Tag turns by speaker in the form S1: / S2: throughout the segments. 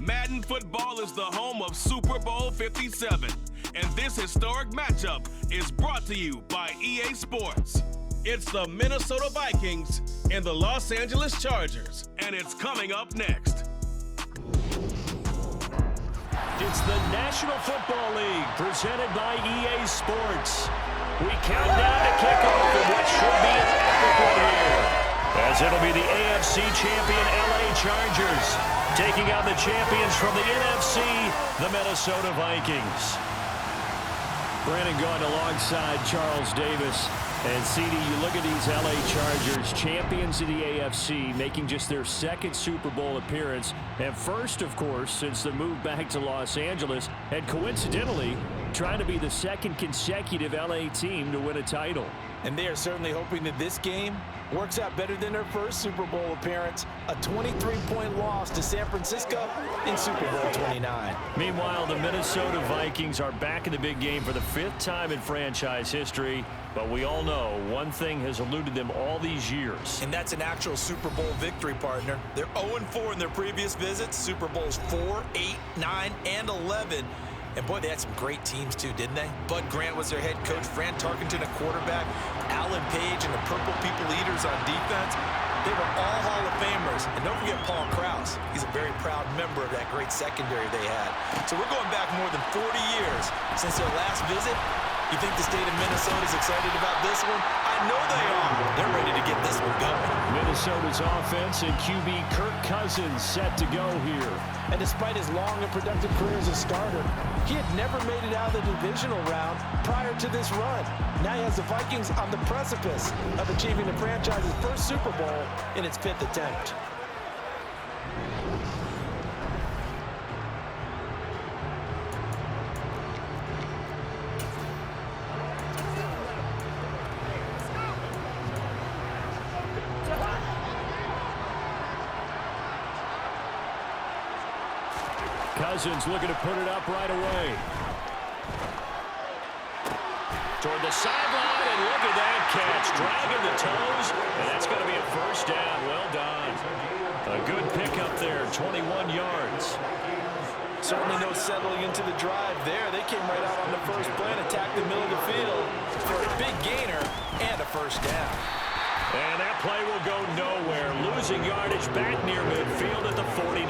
S1: Madden football is the home of Super Bowl 57, and this historic matchup is brought to you by EA Sports. It's the Minnesota Vikings and the Los Angeles Chargers, and it's coming up next.
S2: It's the National Football League presented by EA Sports. We count down to kickoff in what should be an epic one here, as it'll be the AFC champion LA Chargers taking on the champions from the NFC, the Minnesota Vikings. Brandon Gaudin alongside Charles Davis. And CD, you look at these LA Chargers, champions of the AFC, making just their second Super Bowl appearance. And first, of course, since the move back to Los Angeles, and coincidentally, trying to be the second consecutive LA team to win a title.
S3: And they are certainly hoping that this game works out better than their first Super Bowl appearance, a 23-point loss to San Francisco in Super Bowl 29.
S2: Meanwhile, the Minnesota Vikings are back in the big game for the 5th time in franchise history. But we all know one thing has eluded them all these years.
S3: And that's an actual Super Bowl victory, partner. They're 0-4 in their previous visits. Super Bowls 4, 8, 9, and 11. And boy, they had some great teams too, didn't they? Bud Grant was their head coach, Fran Tarkenton a quarterback, Alan Page and the Purple People Eaters on defense. They were all Hall of Famers. And don't forget Paul Krause. He's a very proud member of that great secondary they had. So we're going back more than 40 years since their last visit. You think the state of Minnesota is excited about this one? I know they are. They're ready to get this one going.
S2: Minnesota's offense and QB Kirk Cousins set to go here.
S3: And despite his long and productive career as a starter, he had never made it out of the divisional round prior to this run. Now he has the Vikings on the precipice of achieving the franchise's first Super Bowl in its 5th attempt.
S2: Cousins looking to put it up right away. Toward the sideline, and look at that catch. Dragging the toes, and that's going to be a first down. Well done. A good pickup there, 21 yards.
S3: Certainly no settling into the drive there. They came right out on the first play and attacked the middle of the field for a big gainer and a first down.
S2: And that play will go nowhere. Losing yardage back near midfield at the 49.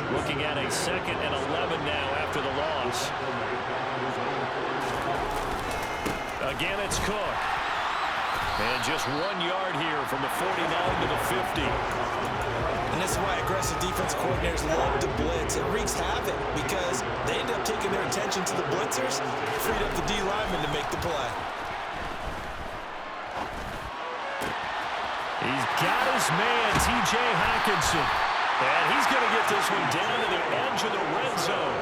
S2: Looking at a 2nd and 11 now after the loss. Again, it's Cook. And just 1 yard here from the 49 to the 50.
S3: And this is why aggressive defense coordinators love to blitz. It wreaks havoc because they end up taking their attention to the blitzers, freed up the D lineman to make the play.
S2: He's got his man, T.J. Hockenson. And he's going to get this one down to the edge of the red zone.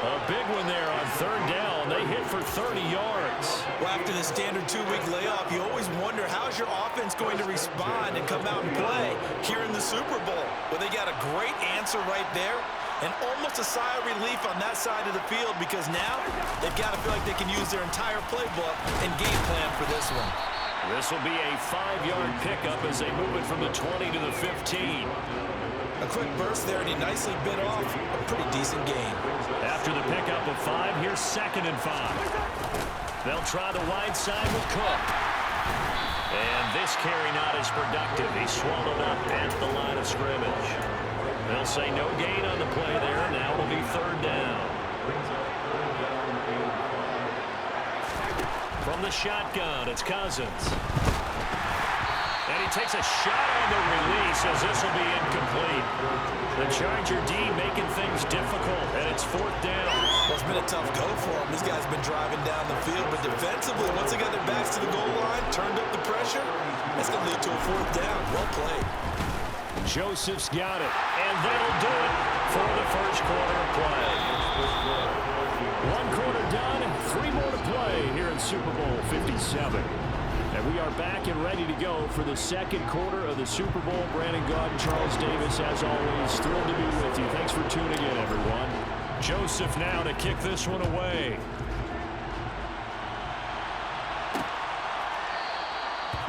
S2: A big one there on 3rd down. They hit for 30 yards.
S3: Well, after the standard 2-week layoff, you always wonder how's your offense going to respond and come out and play here in the Super Bowl. Well, they got a great answer right there and almost a sigh of relief on that side of the field because now they've got to feel like they can use their entire playbook and game plan for this one.
S2: This will be a 5-yard pickup as they move it from the 20 to the 15.
S3: A quick burst there, and he nicely bit off a pretty decent gain.
S2: After the pickup of 5, here's 2nd and 5. They'll try the wide side with Cook. And this carry not as productive. He's swallowed up at the line of scrimmage. They'll say no gain on the play there. Now it'll be 3rd down. From the shotgun, it's Cousins. And he takes a shot on the release as this will be incomplete. The Charger D making things difficult, and it's 4th down.
S3: Well, it's been a tough go for them. These guys have been driving down the field, but defensively, once they got their backs to the goal line, turned up the pressure, that's going to lead to a 4th down. Well played.
S2: Joseph's got it, and that'll do it for the first quarter of play. 1 quarter done, 3 more to play here in Super Bowl 57. And we are back and ready to go for the 2nd quarter of the Super Bowl. Brandon Gaudin, Charles Davis, as always, thrilled to be with you. Thanks for tuning in, everyone. Joseph now to kick this one away.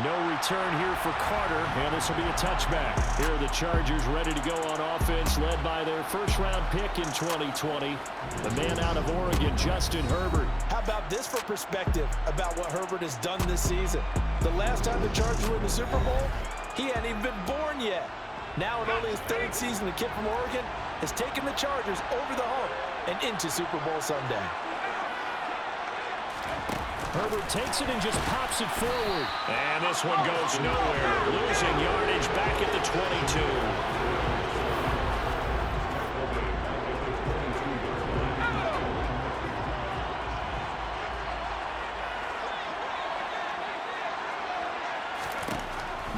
S2: No return here for Carter, and this will be a touchback. Here are the Chargers ready to go on offense, led by their first-round pick in 2020, the man out of Oregon, Justin Herbert.
S3: How about this for perspective about what Herbert has done this season? The last time the Chargers were in the Super Bowl, he hadn't even been born yet. Now in only his third season, the kid from Oregon has taken the Chargers over the hump and into Super Bowl Sunday.
S2: Herbert takes it and just pops it forward. And this one goes nowhere. Losing yardage back at the 22.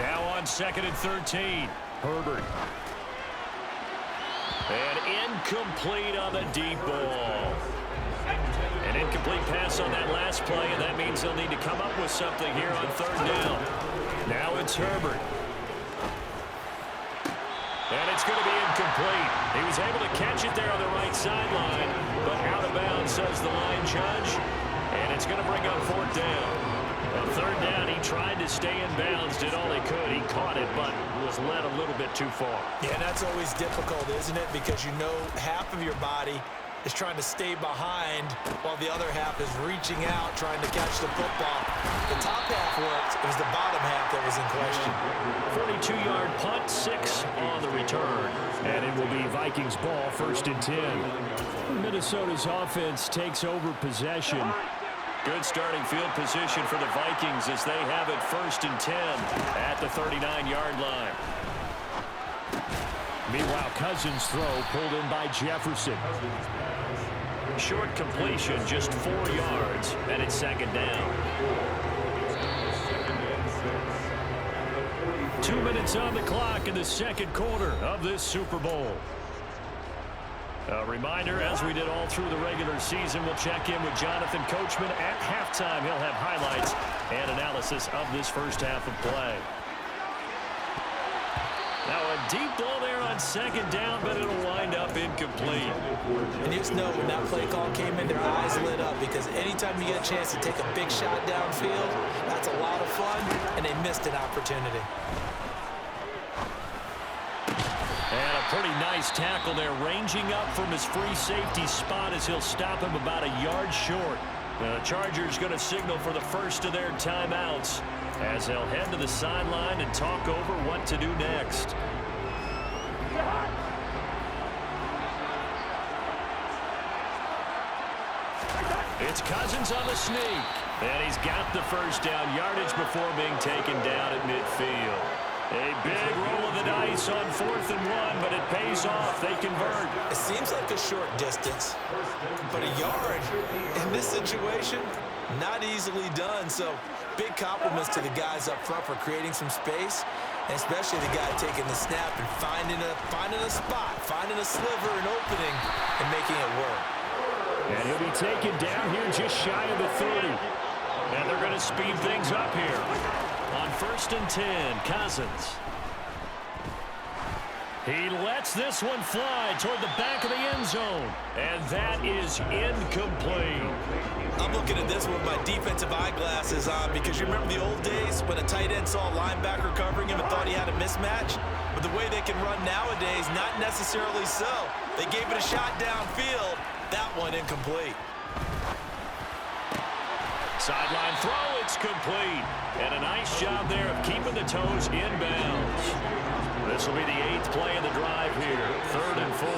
S2: Now on 2nd and 13. Herbert. And incomplete on the deep ball. An incomplete pass on that last play, and that means they'll need to come up with something here on 3rd down. Now it's Herbert. And it's going to be incomplete. He was able to catch it there on the right sideline, but out of bounds, says the line judge. And it's going to bring up 4th down. On 3rd down, he tried to stay in bounds, did all he could. He caught it, but was led a little bit too far.
S3: Yeah, that's always difficult, isn't it? Because you know half of your body is trying to stay behind while the other half is reaching out, trying to catch the football. The top half worked. It was the bottom half that was in question.
S2: 42-yard punt, 6 on the return. And it will be Vikings ball, 1st and 10. Minnesota's offense takes over possession. Good starting field position for the Vikings as they have it 1st and 10 at the 39-yard line. Meanwhile, Cousins' throw pulled in by Jefferson. Short completion, just 4 yards, and it's 2nd down. 2 minutes on the clock in the 2nd quarter of this Super Bowl. A reminder, as we did all through the regular season, we'll check in with Jonathan Coachman at halftime. He'll have highlights and analysis of this first half of play. Now a deep ball there on 2nd down, but it'll wind up incomplete.
S3: And you just know when that play call came in, their eyes lit up because anytime you get a chance to take a big shot downfield, that's a lot of fun, and they missed an opportunity.
S2: And a pretty nice tackle there, ranging up from his free safety spot as he'll stop him about a yard short. The Chargers going to signal for the first of their timeouts as they'll head to the sideline and talk over what to do next. It's Cousins on the sneak. And he's got the first down yardage before being taken down at midfield. A big roll of the dice on 4th and 1, but it pays off. They convert.
S3: It seems like a short distance, but a yard in this situation, not easily done. So big compliments to the guys up front for creating some space, and especially the guy taking the snap and finding a spot, finding a sliver, an opening, and making it work.
S2: And he'll be taken down here just shy of the 30. And they're going to speed things up here. On 1st and 10, Cousins. He lets this one fly toward the back of the end zone. And that is incomplete.
S3: I'm looking at this with my defensive eyeglasses on because you remember the old days when a tight end saw a linebacker covering him and thought he had a mismatch? But the way they can run nowadays, not necessarily so. They gave it a shot downfield. That one incomplete.
S2: Sideline throw, it's complete. And a nice job there of keeping the toes inbounds. This will be the 8th play of the drive here. 3rd and 4.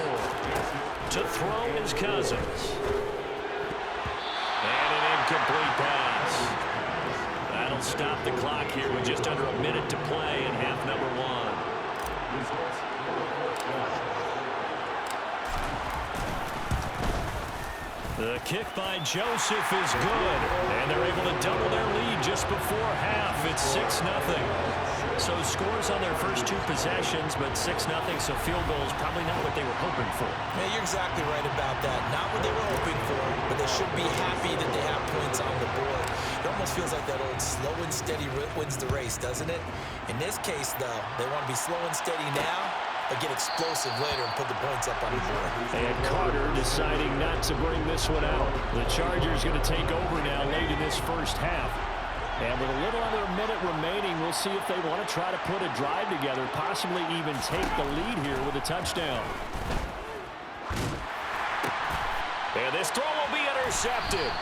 S2: To throw is Cousins. And an incomplete pass. That'll stop the clock here with just under a minute to play in half number 1. The kick by Joseph is good, and they're able to double their lead just before half. It's 6-0. So scores on their first 2 possessions, but 6-0, so field goal is probably not what they were hoping for.
S3: Yeah, you're exactly right about that. Not what they were hoping for, but they should be happy that they have points on the board. It almost feels like that old slow and steady wins the race, doesn't it? In this case, though, they want to be slow and steady now, but get explosive later and put the points up on the board.
S2: And Carter deciding not to bring this one out. The Chargers going to take over now late in this first half. And with a little under a minute remaining, we'll see if they want to try to put a drive together, possibly even take the lead here with a touchdown. And this throw will be intercepted.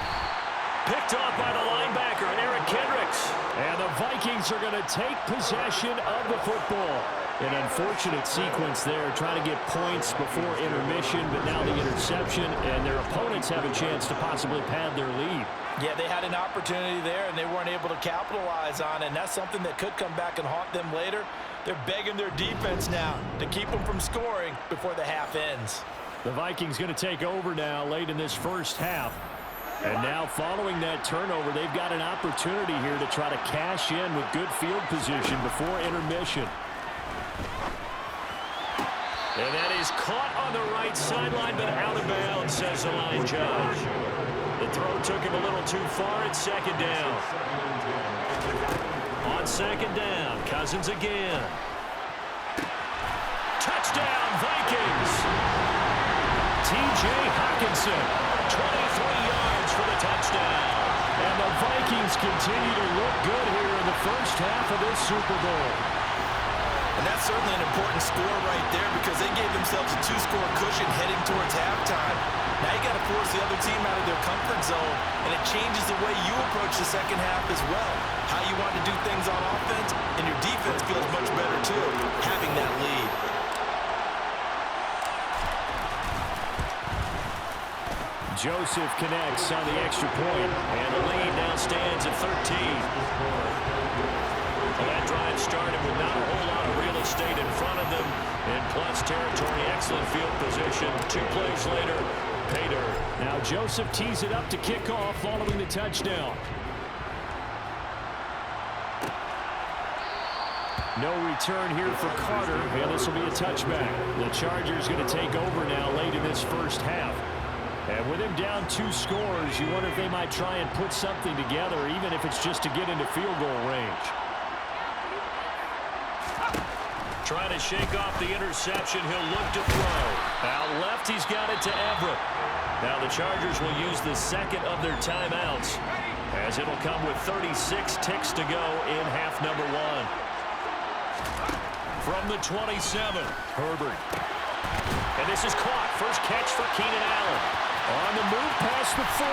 S2: Picked off by the linebacker, Eric Kendricks. And the Vikings are going to take possession of the football. An unfortunate sequence there, trying to get points before intermission, but now the interception, and their opponents have a chance to possibly pad their lead.
S3: Yeah, they had an opportunity there, and they weren't able to capitalize on it, and that's something that could come back and haunt them later. They're begging their defense now to keep them from scoring before the half ends.
S2: The Vikings going to take over now late in this first half. And now following that turnover, they've got an opportunity here to try to cash in with good field position before intermission. And that is caught on the right sideline, but out of bounds, says the line judge. The throw took him a little too far at second down. On second down, Cousins again. Touchdown, Vikings! T.J. Hockenson, 23 yards for the touchdown. And the Vikings continue to look good here in the first half of this Super Bowl.
S3: And that's certainly an important score right there because they gave themselves a 2-score cushion heading towards halftime. Now you got to force the other team out of their comfort zone, and it changes the way you approach the second half as well. How you want to do things on offense, and your defense feels much better too, having that lead.
S2: Joseph connects on the extra point, and the lead now stands at 13. Well, that drive started with not a whole lot of real estate in front of them. In plus territory, excellent field position. 2 plays later, pay dirt. Now Joseph tees it up to kick off following the touchdown. No return here for Carter, and this will be a touchback. The Chargers going to take over now late in this first half. And with him down 2 scores, you wonder if they might try and put something together, even if it's just to get into field goal range. Trying to shake off the interception. He'll look to throw. Out left, he's got it to Everett. Now the Chargers will use the second of their timeouts, as it'll come with 36 ticks to go in half number 1. From the 27, Herbert. And this is caught. First catch for Keenan Allen. On the move past the 40,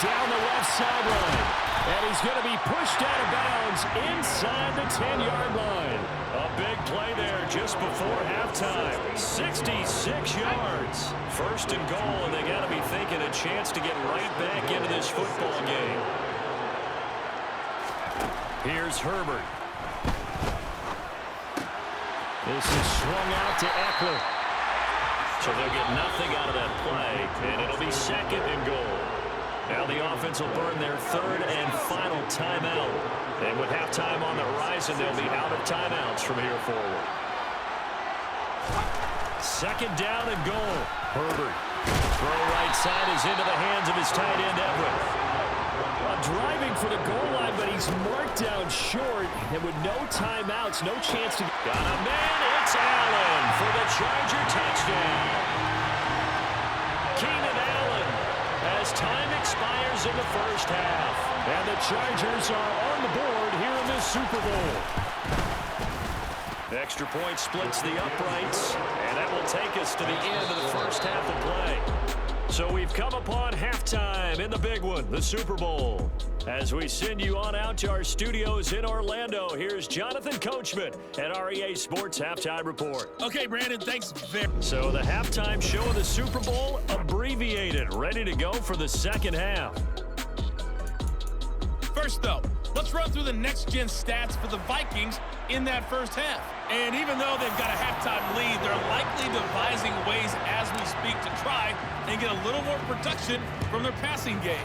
S2: down the left sideline. And he's going to be pushed out of bounds inside the 10-yard line. A big play there just before halftime. 66 yards. First and goal, and they got to be thinking a chance to get right back into this football game. Here's Herbert. This is swung out to Eckler. So they'll get nothing out of that play, and it'll be second and goal. Now the offense will burn their third and final timeout. And with halftime on the horizon, they'll be out of timeouts from here forward. Second down and goal. Herbert. Throw right side is into the hands of his tight end, Everett. Driving for the goal line, but he's marked down short. And with no timeouts, no chance to... Got a man, it's Allen for the Charger touchdown. Keenan Allen as time expires in the first half. And the Chargers are on the board here in this Super Bowl. The extra point splits the uprights, and that will take us to the end of the first half of play. So we've come upon halftime in the big one, the Super Bowl. As we send you on out to our studios in Orlando, here's Jonathan Coachman at our EA Sports Halftime Report.
S1: Okay, Brandon, thanks.
S2: So the halftime show of the Super Bowl, abbreviated, ready to go for the second half.
S1: First, though, let's run through the next-gen stats for the Vikings in that first half. And even though they've got a halftime lead, they're likely devising ways as we speak to try and get a little more production from their passing game.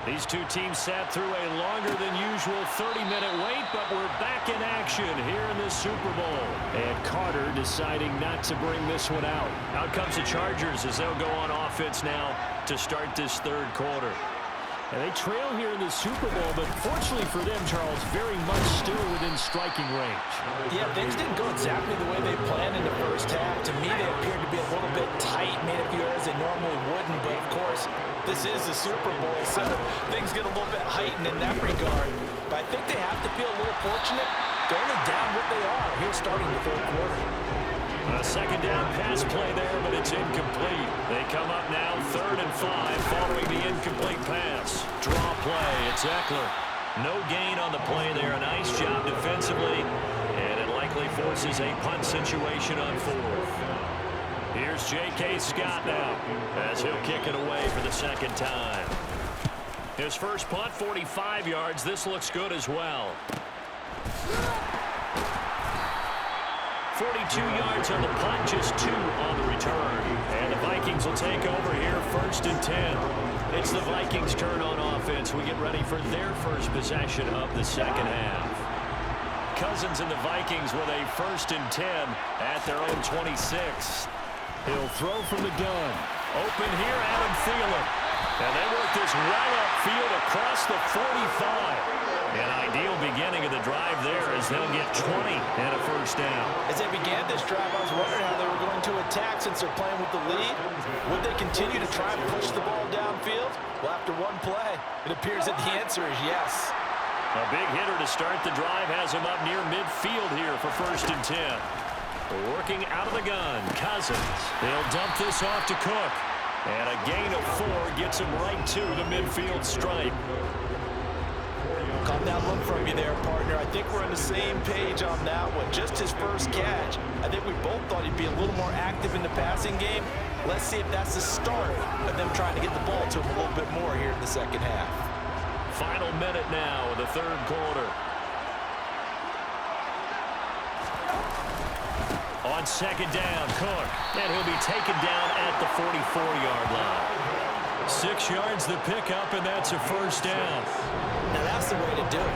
S2: These two teams sat through a longer than usual 30-minute wait, but we're back in action here in this Super Bowl. And Carter deciding not to bring this one out. Out comes the Chargers as they'll go on offense now to start this third quarter. And they trail here in the Super Bowl, but fortunately for them, Charles, very much still within striking range.
S3: Yeah, things didn't go exactly the way they planned in the first half. To me, they appeared to be a little bit tight, made a few errors they normally wouldn't, but course, this is the Super Bowl, so things get a little bit heightened in that regard. But I think they have to feel a little fortunate. They're only down what they are here starting the third quarter.
S2: A second down pass play there, but it's incomplete. They come up now 3rd and 5 following the incomplete pass. Draw play, it's Eckler. No gain on the play there. A nice job defensively, and it likely forces a punt situation on 4th. Here's J.K. Scott now as he'll kick it away for the second time. His first punt, 45 yards. This looks good as well. 42 yards on the punt, just 2 on the return. And the Vikings will take over here, 1st and 10. It's the Vikings' turn on offense. We get ready for their first possession of the second half. Cousins and the Vikings with a 1st and 10 at their own 26. He'll throw from the gun. Open here, Adam Thielen. And they work this well upfield across the 45. An ideal beginning of the drive there as they'll get 20 and a first down.
S3: As they began this drive, I was wondering how they were going to attack since they're playing with the lead. Would they continue to try and push the ball downfield? Well, after one play, it appears that the answer is yes.
S2: A big hitter to start the drive has him up near midfield here for 1st and 10. Working out of the gun, Cousins. They'll dump this off to Cook. And a gain of 4 gets him right to the midfield stripe.
S3: Caught that look from you there, partner. I think we're on the same page on that one. Just his first catch. I think we both thought he'd be a little more active in the passing game. Let's see if that's the start of them trying to get the ball to him a little bit more here in the second half.
S2: Final minute now of the third quarter. On second down, Cook. And he'll be taken down at the 44-yard line. 6 yards the pickup, and that's a first down.
S3: Now that's the way to do it.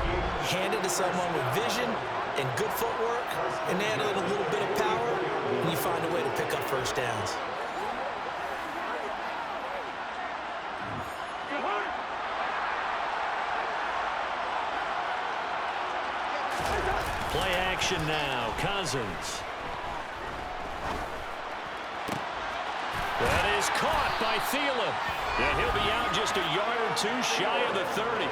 S3: Hand it to someone with vision and good footwork, and add in a little bit of power, and you find a way to pick up first downs.
S2: Play action now, Cousins. That is caught by Thielen. And he'll be out just a yard or 2 shy of the 30.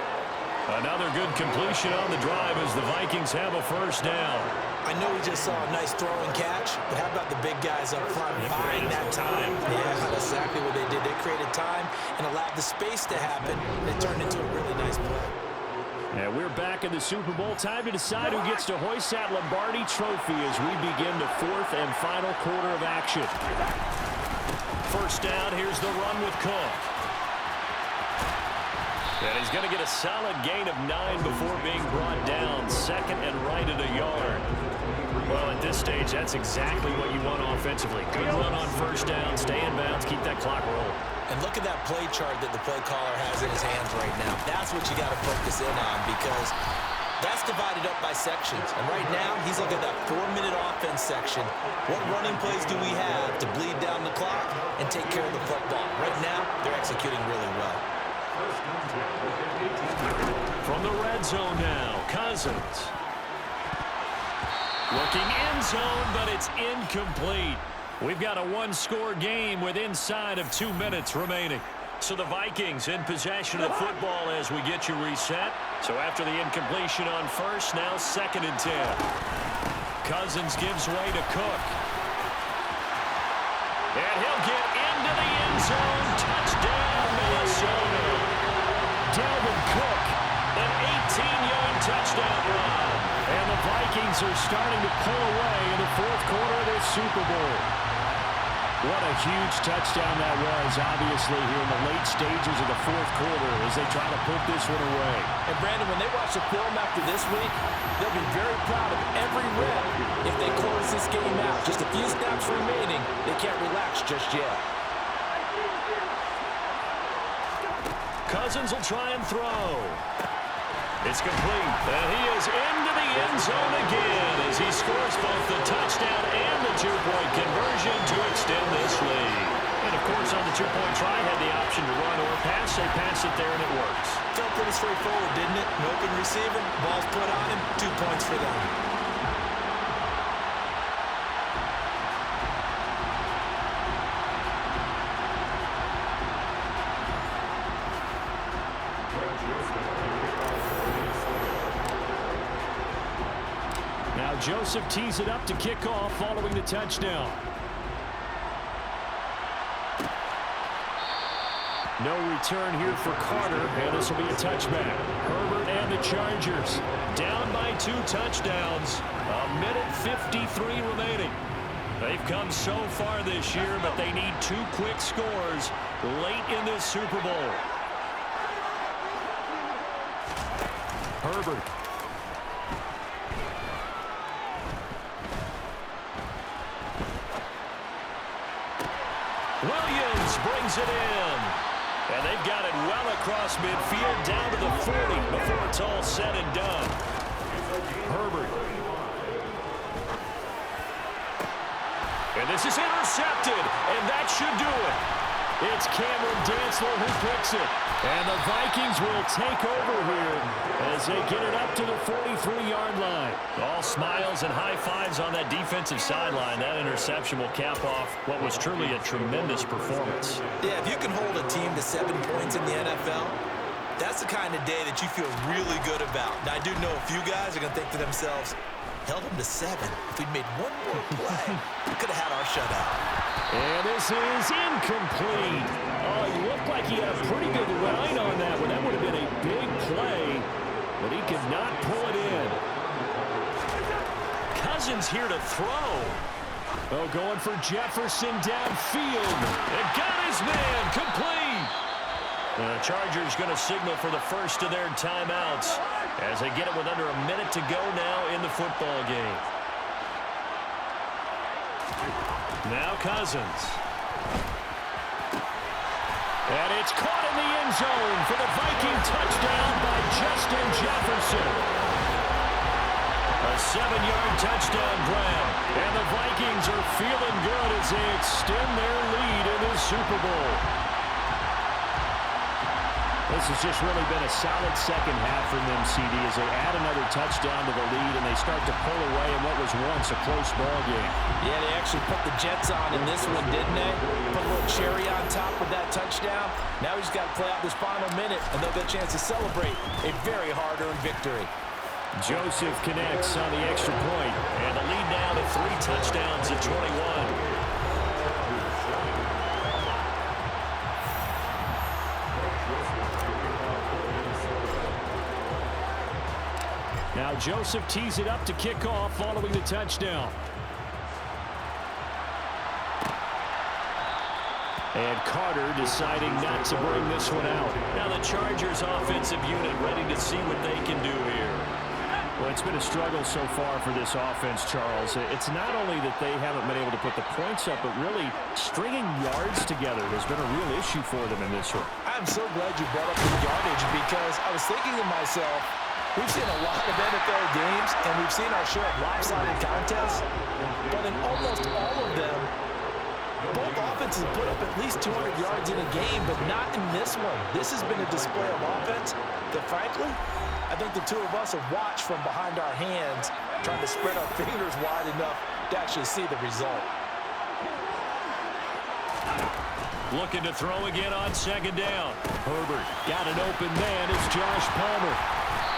S2: Another good completion on the drive as the Vikings have a first down.
S3: I know we just saw a nice throw and catch, but how about the big guys up front buying that time? Yeah, that's exactly what they did. They created time and allowed the space to happen. It turned into a really nice play.
S2: And we're back in the Super Bowl. Time to decide who gets to hoist that Lombardi trophy as we begin the 4th and final quarter of action. First down, here's the run with Cook. And he's going to get a solid gain of 9 before being brought down. 2nd and right at a yard. Well, at this stage, that's exactly what you want offensively. Good run on first down, stay in bounds, keep that clock rolling.
S3: And look at that play chart that the play caller has in his hands right now. That's what you got to focus in on because that's divided up by sections. And right now, he's looking at that 4-minute offense section. What running plays do we have to bleed down the clock and take care of the football? Right now, they're executing really well.
S2: From the red zone now, Cousins. Looking end zone, but it's incomplete. We've got a 1-score game with inside of 2 minutes remaining. So the Vikings in possession of the football as we get you reset. So after the incompletion on first, now 2nd and 10. Cousins gives way to Cook. And he'll get into the end zone. Touchdown, Minnesota. Dalvin Cook, an 18-yard touchdown run. And the Vikings are starting to pull away in the 4th quarter of this Super Bowl. What a huge touchdown that was, obviously, here in the late stages of the 4th quarter as they try to put this one away.
S3: And, Brandon, when they watch the film after this week, they'll be very proud of every rep if they close this game out. Just a few snaps remaining. They can't relax just yet.
S2: Cousins will try and throw. It's complete, and he is into the end zone again as he scores both the touchdown and the 2-point conversion to extend this lead. And, of course, on the 2-point try, had the option to run or pass. They passed it there, and it works.
S3: Felt pretty straightforward, didn't it? An open receiver, ball's put on him, 2 points for them.
S2: Joseph tees it up to kick off following the touchdown. No return here for Carter, and this will be a touchback. Herbert and the Chargers down by 2 touchdowns. A minute 53 remaining. They've come so far this year, but they need 2 quick scores late in this Super Bowl. Herbert. Williams brings it in. And they've got it well across midfield down to the 40 before it's all said and done. Herbert. And this is intercepted, and that should do it. It's Cameron Dantzler who picks it. And the Vikings will take over here as they get it up to the 43-yard line. All smiles and high fives on that defensive sideline. That interception will cap off what was truly a tremendous performance.
S3: Yeah, if you can hold a team to 7 points in the NFL, that's the kind of day that you feel really good about. Now, I do know a few guys are going to think to themselves, held them to 7. If we'd made one more play, we could have had our shutout.
S2: And this is incomplete. Oh, he looked like he had a pretty good line on that one. That would have been a big play, but he could not pull it in. Cousins here to throw. Oh, going for Jefferson downfield. And got his man complete. The Chargers going to signal for the first of their timeouts as they get it with under a minute to go now in the football game. Now Cousins. And it's caught in the end zone for the Viking touchdown by Justin Jefferson. A 7-yard touchdown grab. And the Vikings are feeling good as they extend their lead in the Super Bowl. This has just really been a solid second half from them, CD, as they add another touchdown to the lead and they start to pull away in what was once a close ball game.
S3: Yeah, they actually put the Jets on in this one, didn't they? Put a little cherry on top with that touchdown. Now he's got to play out this final minute, and they'll get a chance to celebrate a very hard-earned victory.
S2: Joseph connects on the extra point, and the lead now to 3 touchdowns at 21. Now Joseph tees it up to kick off following the touchdown. And Carter deciding not to bring this one out. Now the Chargers offensive unit ready to see what they can do here. Well, it's been a struggle so far for this offense, Charles. It's not only that they haven't been able to put the points up, but really stringing yards together has been a real issue for them in this one.
S3: I'm so glad you brought up the yardage because I was thinking to myself, we've seen a lot of NFL games, and we've seen our share of lopsided contests, but in almost all of them, both offenses put up at least 200 yards in a game, but not in this one. This has been a display of offense that, frankly, I think the two of us have watched from behind our hands, trying to spread our fingers wide enough to actually see the result.
S2: Looking to throw again on second down. Herbert got an open man. It's Josh Palmer.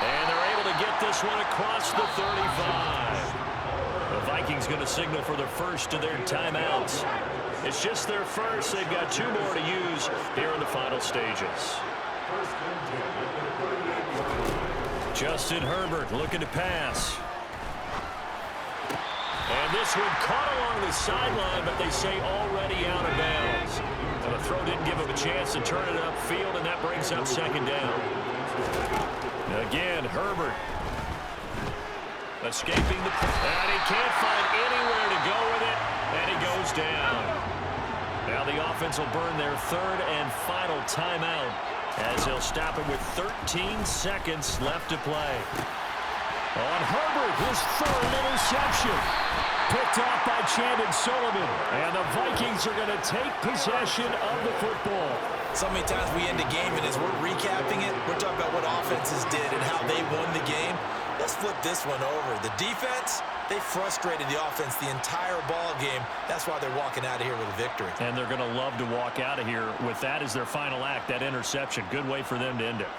S2: And they're able to get this one across the 35. The Vikings going to signal for the first of their timeouts. It's just their first. They've got 2 more to use here in the final stages. Justin Herbert looking to pass. And this one caught along the sideline, but they say already out of bounds. And the throw didn't give him a chance to turn it upfield, and that brings up second down. Again, Herbert escaping the... And he can't find anywhere to go with it, and he goes down. Now the offense will burn their 3rd and final timeout as they'll stop it with 13 seconds left to play. On Herbert, his 3rd interception. Picked off by Chandon Sullivan. And the Vikings are going to take possession of the football.
S3: So many times we end a game, and as we're recapping it, we're talking about what offenses did and how they won the game. Let's flip this one over. The defense, they frustrated the offense the entire ball game. That's why they're walking out of here with a victory.
S2: And they're going to love to walk out of here with that as their final act, that interception. Good way for them to end it.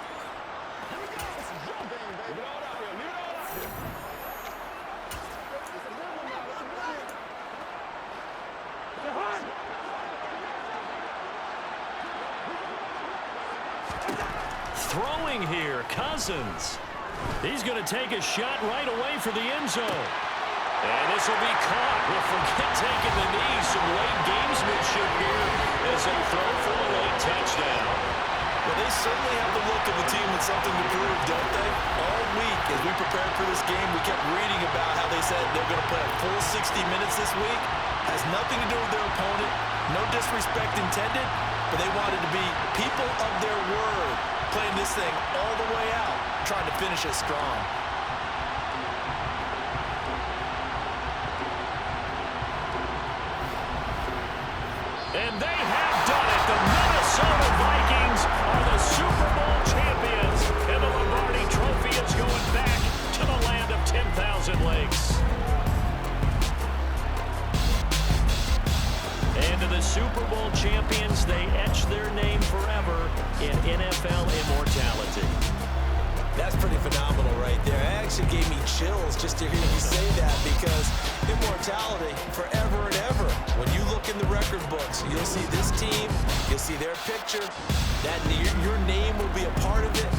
S2: Throwing here, Cousins. He's going to take a shot right away for the end zone. And this will be caught. We'll forget taking the knee. Some late gamesmanship here as they throw for a late touchdown.
S3: Well, they certainly have the look of a team with something to prove, don't they? All week, as we prepared for this game, we kept reading about how they said they're going to play a full 60 minutes this week. Has nothing to do with their opponent. No disrespect intended, but they wanted to be people of their word, playing this thing all the way out, trying to finish it strong.
S2: And they have done it. The Minnesota Vikings are the Super Bowl champions. And the Lombardi Trophy is going back to the land of 10,000 lakes. And to the Super Bowl champions, they etch their name forever in NFL immortality.
S3: That's pretty phenomenal right there. It actually gave me chills just to hear you say that, because immortality forever and ever. When you look in the record books, you'll see this team, you'll see their picture, that your name will be a part of it.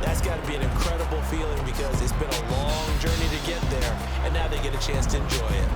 S3: That's got to be an incredible feeling, because it's been a long journey to get there, and now they get a chance to enjoy it.